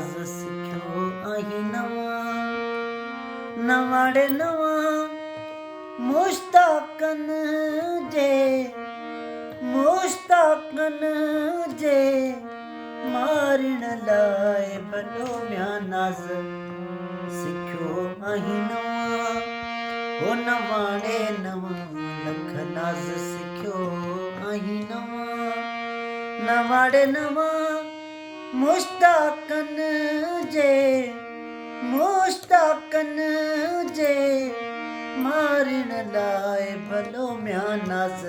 नाज सिखियो आही नवां नवाड़े नवां मुश्ताकन जे मारण लाए भलो म्या नाज सिखियो आही नवां ओ नवाड़े नवां लख नाज सिखियो आही नवां नवाड़े नवां मुश्ताकन जे मारण लाए भलो म्या नाज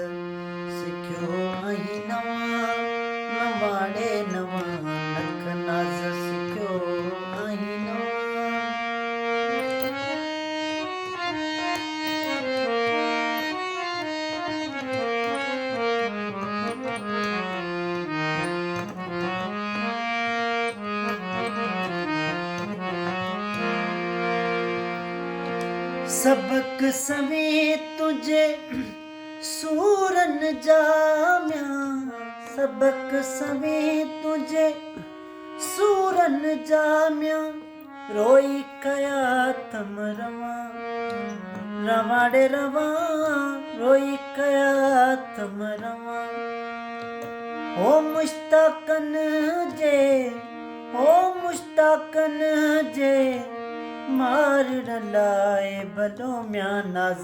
सिखियो आही नवां नवाड़े नवां लख नाज सिखियो आही नवां। सबक सवें तुझे सूरन जाम्या सबक सवें तुझे सूरन जाम्या रोई कया तम रवां रवाड़े रवां रोई कया तम रवां ओ मुश्ताकन जे मारण लाए भलो म्या नाज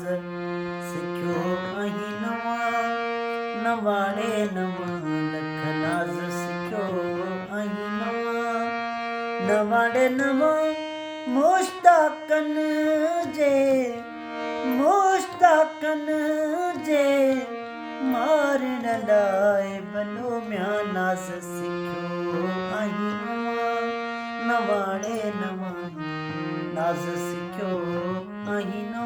सिखियो आही नवां नवाड़े नवां लख नाज सिखियो आही नवां नवाड़े नवां मुश्ताकन जे मारण लाए भलो म्या नाज सिखियो आही नवां नवाड़े नवां नाज सिखियो आही नवां।